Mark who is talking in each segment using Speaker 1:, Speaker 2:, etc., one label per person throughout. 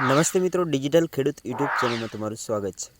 Speaker 1: નમસ્તે મિત્રો, ડિજિટલ ખેડૂત યુટ્યુબ ચેનલમાં તમારું સ્વાગત છે।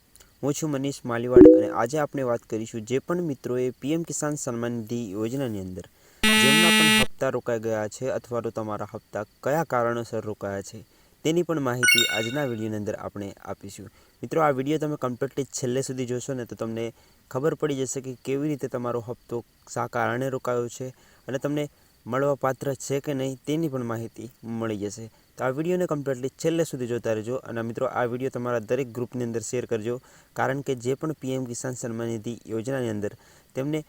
Speaker 1: હું છું મનીષ માલીવાડ અને આજે આપણે વાત કરીશું જે પણ મિત્રોએ પીએમ કિસાન સન્માન નિધિ યોજનાની અંદર જેમના પણ હપ્તા રોકાઈ ગયા છે અથવા તો તમારા હપ્તા કયા કારણોસર રોકાયા છે તેની પણ માહિતી આજના વિડીયોની અંદર આપણે આપીશું। મિત્રો, આ વિડીયો તમે કમ્પ્લીટલી છેલ્લે સુધી જોશો ને તો તમને ખબર પડી જશે કે કેવી રીતે તમારો હપ્તો શા કારણે રોકાયો છે અને તમને મળવા પાત્ર છે કે નહીં તેની પણ માહિતી મળી જશે। તો આ વિડીયોને કમ્પ્લીટલી છેલ્લે સુધી જોતા રહેજો અને મિત્રો આ વિડીયો તમારા દરેક ગ્રુપની અંદર શેર કરજો, કારણ કે જે પણ પીએમ કિસાન સન્માન નિધિ યોજનાની અંદર તેમને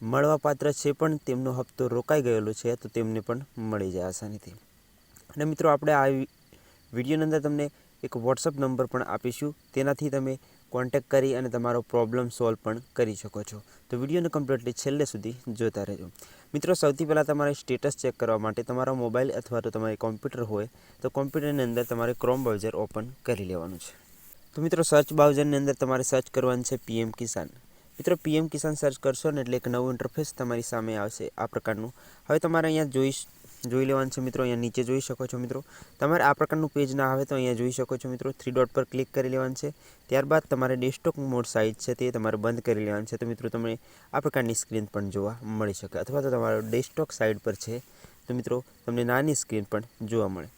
Speaker 1: મળવાપાત્ર છે પણ તેમનો હપ્તો રોકાઈ ગયેલો છે તો તેમને પણ મળી જાય આસાનીથી। અને મિત્રો, આપણે આ વિડીયોની અંદર તમને એક વોટ્સઅપ નંબર પણ આપીશું, તેનાથી તમે કોન્ટેક્ટ કરી અને તમારો પ્રોબ્લેમ સોલ્વ પણ કરી શકો છો। તો વિડીયોને કમ્પ્લીટલી છેલ્લે સુધી જોતા રહેજો। મિત્રો, સૌથી પહેલાં તમારે સ્ટેટસ ચેક કરવા માટે તમારો મોબાઈલ અથવા તો તમારી કોમ્પ્યુટર હોય તો કોમ્પ્યુટરની અંદર તમારે ક્રોમ બ્રાઉઝર ઓપન કરી લેવાનું છે। તો મિત્રો, સર્ચ બ્રાઉઝરની અંદર તમારે સર્ચ કરવાનું છે પીએમ કિસાન। મિત્રો, પીએમ કિસાન સર્ચ કરશો ને એટલે એક નવું ઇન્ટરફેસ તમારી સામે આવશે આ પ્રકારનું। હવે તમારે અહીંયા જોઈ લેવાનું છે મિત્રો, અહીંયા નીચે જોઈ શકો છો મિત્રો। તમારે આ પ્રકારનું પેજ ના આવે તો અહીંયા જોઈ શકો છો મિત્રો, 3 ડોટ પર ક્લિક કરી લેવાનું છે। ત્યારબાદ તમારે ડેસ્કટોપ મોડ સાઇઝ છે તે તમારે બંધ કરી લેવાનું છે। તો મિત્રો, તમને આ પ્રકારની સ્ક્રીન પણ જોવા મળી શકે, અથવા તો તમારો ડેસ્કટોપ સાઇડ પર છે તો મિત્રો તમને નાની સ્ક્રીન પણ જોવા મળે।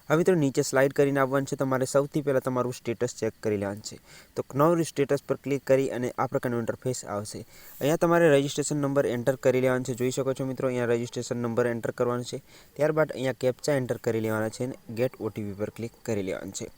Speaker 1: હવે મિત્રો, નીચે સ્લાઇડ કરીને આવવાનું છે। તમારે સૌથી પહેલાં તમારું સ્ટેટસ ચેક કરી લેવાનું છે। તો નવું સ્ટેટસ પર ક્લિક કરી અને આ પ્રકારનું ઇન્ટરફેસ આવશે। અહીંયા તમારે રજિસ્ટ્રેશન નંબર એન્ટર કરી લેવાનું છે। જોઈ શકો છો મિત્રો, અહીંયા રજિસ્ટ્રેશન નંબર એન્ટર કરવાનો છે। ત્યારબાદ અહીંયા કેપ્ચા એન્ટર કરી લેવાના છે અને ગેટ ઓટીપી પર ક્લિક કરી લેવાનું છે।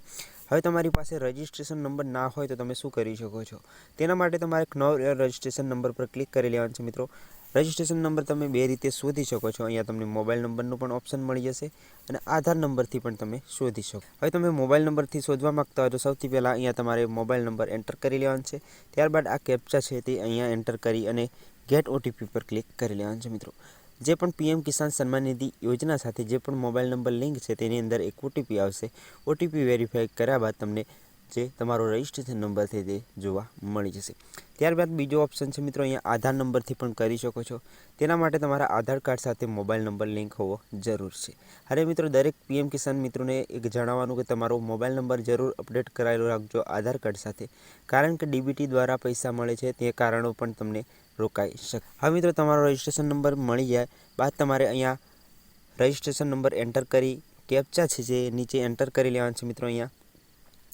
Speaker 1: હવે તમારી પાસે રજિસ્ટ્રેશન નંબર ના હોય તો તમે શું કરી શકો છો, તેના માટે તમારે નવો રજિસ્ટ્રેશન નંબર પર ક્લિક કરી લેવાનું છે। મિત્રો, રજિસ્ટ્રેશન નંબર તમે બે રીતે શોધી શકો છો। અહીંયા તમને મોબાઈલ નંબરનું પણ ઓપ્શન મળી જશે અને આધાર નંબરથી પણ તમે શોધી શકો। હવે તમે મોબાઈલ નંબરથી શોધવા માંગતા હોય તો સૌથી પહેલાં અહીંયા તમારે મોબાઈલ નંબર એન્ટર કરી લેવાનો છે। ત્યારબાદ આ કેપ્ચા છે તે અહીંયા એન્ટર કરી અને ગેટ ઓટીપી પર ક્લિક કરી લેવાનું છે। મિત્રો, જે પણ પીએમ કિસાન સન્માન નિધિ યોજના સાથે જે પણ મોબાઈલ નંબર લિંક છે તેની અંદર એક ઓટીપી આવશે। ઓટીપી વેરીફાઈ કર્યા બાદ તમને જે તમારો રજિસ્ટ્રેશન નંબર છે તે જોવા મળી જશે। ત્યારબાદ બીજો ઓપ્શન છે મિત્રો, અહીંયા આધાર નંબરથી પણ કરી શકો છો। તેના માટે તમારા આધાર કાર્ડ સાથે મોબાઈલ નંબર લિંક હોવો જરૂર છે। હવે મિત્રો, દરેક પીએમ કિસાન મિત્રોને એક જણાવવાનું કે તમારો મોબાઈલ નંબર જરૂર અપડેટ કરાયેલો રાખજો આધાર કાર્ડ સાથે, કારણ કે ડીબીટી દ્વારા પૈસા મળે છે તે કારણો પણ તમને રોકાઈ શકે। હવે મિત્રો, તમારો રજિસ્ટ્રેશન નંબર મળી જાય બાદ તમારે અહીંયા રજિસ્ટ્રેશન નંબર એન્ટર કરી કેપ્ચા છે જે નીચે એન્ટર કરી લેવાનું છે મિત્રો અહીંયા,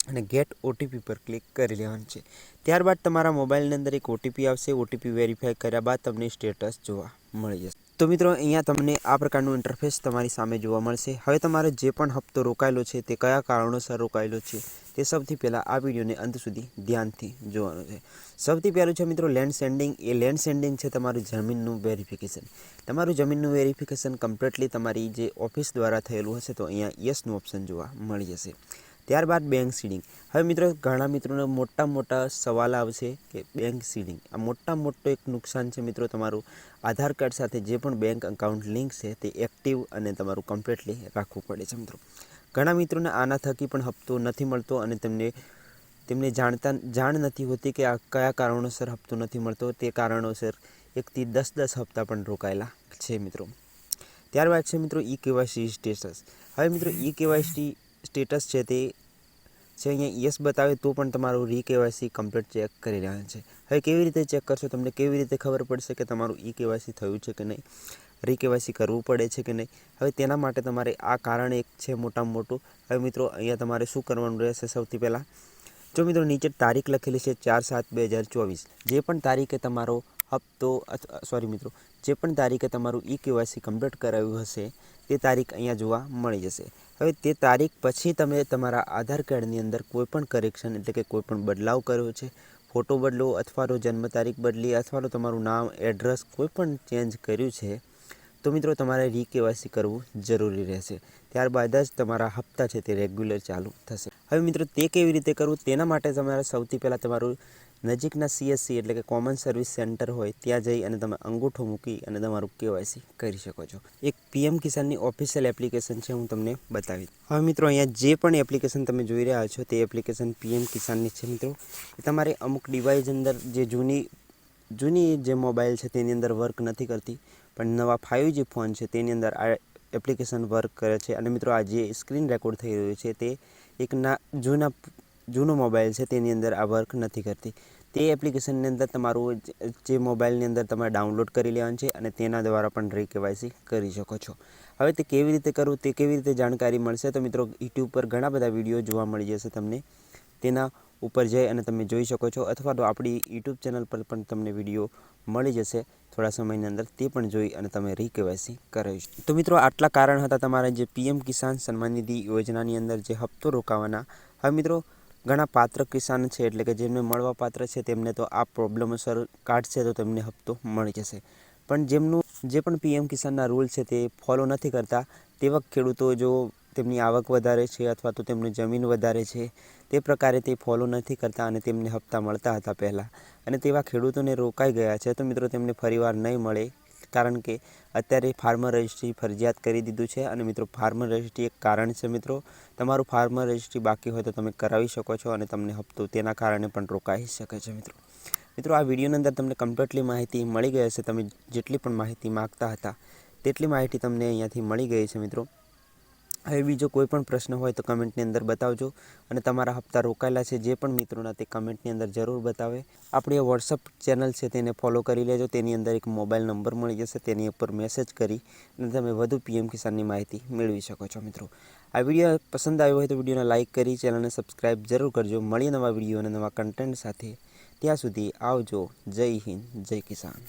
Speaker 1: અને ગેટ ઓટીપી પર ક્લિક કરી લેવાનું છે। ત્યારબાદ તમારા મોબાઈલની અંદર એક ઓટીપી આવશે। ઓટીપી વેરીફાઈ કર્યા બાદ તમને સ્ટેટસ જોવા મળી જશે। તો મિત્રો, અહીંયા તમને આ પ્રકારનું ઇન્ટરફેસ તમારી સામે જોવા મળશે। હવે તમારે જે પણ હપ્તો રોકાયેલો છે તે કયા કારણોસર રોકાયેલો છે તે સૌથી પહેલાં આ વિડીયોને અંત સુધી ધ્યાનથી જોવાનું છે। સૌથી પહેલું છે મિત્રો લેન્ડ સેન્ડિંગ। એ લેન્ડ સેન્ડિંગ છે તમારું જમીનનું વેરિફિકેશન। તમારું જમીનનું વેરિફિકેશન કમ્પ્લીટલી તમારી જે ઓફિસ દ્વારા થયેલું હશે તો અહીંયા યસનું ઓપ્શન જોવા મળી જશે। ત્યારબાદ બેંક સીડિંગ। હવે મિત્રો, ઘણા મિત્રોને મોટા સવાલ આવશે કે બેંક સીડિંગ આ મોટો એક નુકસાન છે મિત્રો। તમારું આધાર કાર્ડ સાથે જે પણ બેંક અકાઉન્ટ લિંક છે તે એક્ટિવ અને તમારું કમ્પ્લીટલી રાખવું પડે છે મિત્રો। ઘણા મિત્રોને આના થકી પણ હપ્તો નથી મળતો અને તેમને જાણ નથી હોતી કે આ કયા કારણોસર હપ્તો નથી મળતો। તે કારણોસર 1 થી 10 હપ્તા પણ રોકાયેલા છે મિત્રો। ત્યારબાદ છે મિત્રો ઈ કેવાયસી સ્ટેટસ। હવે મિત્રો, ઈ કેવાયસી સ્ટેટસ છે તે છે અહીંયા યસ બતાવે તો પણ તમારું રી કેવાયસી કમ્પ્લીટ ચેક કરી રહ્યા છે। હવે કેવી રીતે ચેક કરશો, તમને કેવી રીતે ખબર પડશે કે તમારું ઈ કેવાયસી થયું છે કે નહીં, રી કેવાયસી કરવું પડે છે કે નહીં? હવે તેના માટે તમારે આ કારણ એક છે મોટામાં મોટું। હવે મિત્રો, અહીંયા તમારે શું કરવાનું રહેશે, સૌથી પહેલાં જો મિત્રો નીચે તારીખ લખેલી છે 4/7/2024, જે પણ તારીખે તમારો હપ્તો મિત્રો જે પણ તારીખે તમારું ઈ કેવાયસી કમ્પ્લીટ કરાવ્યું હશે તે તારીખ અહીંયા જોવા મળી જશે। હવે તે તારીખ પછી તમે તમારા આધાર કાર્ડની અંદર કોઈપણ કરેક્શન એટલે કે કોઈપણ બદલાવ કર્યો છે, ફોટો બદલો અથવા તો જન્મ તારીખ બદલી અથવા તો તમારું નામ એડ્રેસ કોઈપણ ચેન્જ કર્યું છે તો મિત્રો તમારે રી કેવાયસી કરવું જરૂરી રહેશે। ત્યારબાદ જ તમારા હપ્તા છે તે રેગ્યુલર ચાલુ થશે। હવે મિત્રો, તે કેવી રીતે કરવું તેના માટે તમારે સૌથી પહેલાં તમારું નજીકના CSC એટલે કે કોમન સર્વિસ સેન્ટર હોય ત્યાં જઈ અને તમે અંગૂઠો મૂકી અને તમારું કેવાયસી કરી શકો છો। એક પીએમ કિસાનની ઓફિશિયલ એપ્લિકેશન છે, હું તમને બતાવીશ। હવે મિત્રો, અહીંયા જે પણ એપ્લિકેશન તમે જોઈ રહ્યા છો તે એપ્લિકેશન પીએમ કિસાનની છે મિત્રો। તમારે અમુક ડિવાઇસ અંદર જે જૂની જે મોબાઈલ છે તેની અંદર વર્ક નથી કરતી, પણ નવા 5G ફોન છે તેની અંદર આ એપ્લિકેશન વર્ક કરે છે. અને મિત્રો આ જે સ્ક્રીન રેકોર્ડ થઈ રહ્યું છે તે એક જૂનો મોબાઈલ છે તેની અંદર આ વર્ક નથી કરતી. તે એપ્લિકેશનની અંદર તમારું જે મોબાઈલની અંદર તમારે ડાઉનલોડ કરી લેવાનું છે અને તેના દ્વારા પણ રીકેવાયસી કરી શકો છો. હવે તે કેવી રીતે કરવું, તે કેવી રીતે જાણકારી મળશે, તો મિત્રો યુટ્યુબ પર ઘણા બધા વિડીયો જોવા મળી જશે તમને. તેના ઉપર જઈ અને તમે જોઈ શકો છો, અથવા તો આપણી યુટ્યુબ ચેનલ પર પણ તમને વિડીયો મળી જશે થોડા સમયની અંદર. તે પણ જોઈ અને તમે રીકેવાયસી કરાવી શકો. તો મિત્રો આટલા કારણ હતા તમારા જે પીએમ કિસાન સન્માન નિધિ યોજનાની અંદર જે હપ્તો રોકાવાના. હવે મિત્રો ઘણા પાત્ર કિસાન છે, એટલે કે જેમને મળવા પાત્ર છે તેમને તો આ પ્રોબ્લેમસર કાઢશે તો તેમને હપ્તો મળી જશે. પણ જેમનું જે પણ પીએમ કિસાનના રૂલ છે તે ફોલો નથી કરતા તેવા ખેડૂતો, જો તેમની આવક વધારે છે અથવા તો તેમની જમીન વધારે છે તે પ્રકારે તે ફોલો નથી કરતા અને તેમને હપ્તા મળતા હતા પહેલાં, અને તેવા ખેડૂતોને રોકાઈ ગયા છે, તો મિત્રો તેમને ફરીવાર નહીં મળે. કારણ કે અત્યારે ફાર્મર રજિસ્ટ્રી ફરજિયાત કરી દીધું છે. અને મિત્રો ફાર્મર રજિસ્ટ્રી એક કારણ છે. મિત્રો તમારું ફાર્મર રજિસ્ટ્રી બાકી હોય તો તમે કરાવી શકો છો અને તમને હપ્તો તેના કારણે પણ રોકાઈ શકે છે. મિત્રો આ વિડીયોની અંદર તમને કમ્પ્લીટલી માહિતી મળી ગઈ હશે. તમે જેટલી પણ માહિતી માગતા હતા તેટલી માહિતી તમને અહીંયાથી મળી ગઈ છે. મિત્રો હવે બીજો કોઈ પણ પ્રશ્ન હોય તો કમેન્ટની અંદર બતાવજો, અને તમારા હપ્તા રોકાયેલા છે જે પણ મિત્રોના તે કમેન્ટની અંદર જરૂર બતાવે. આપણી વોટ્સઅપ ચેનલ છે તેને ફોલો કરી લેજો. તેની અંદર એક મોબાઈલ નંબર મળી જશે, તેની ઉપર મેસેજ કરી અને તમે વધુ પીએમ કિસાનની માહિતી મેળવી શકો છો. મિત્રો આ વિડીયો પસંદ આવ્યો હોય તો વિડીયોને લાઇક કરી ચેનલને સબસ્ક્રાઈબ જરૂર કરજો. મળીએ નવા વિડીયો અને નવા કન્ટેન્ટ સાથે. ત્યાં સુધી આવજો. જય હિન્દ, જય કિસાન.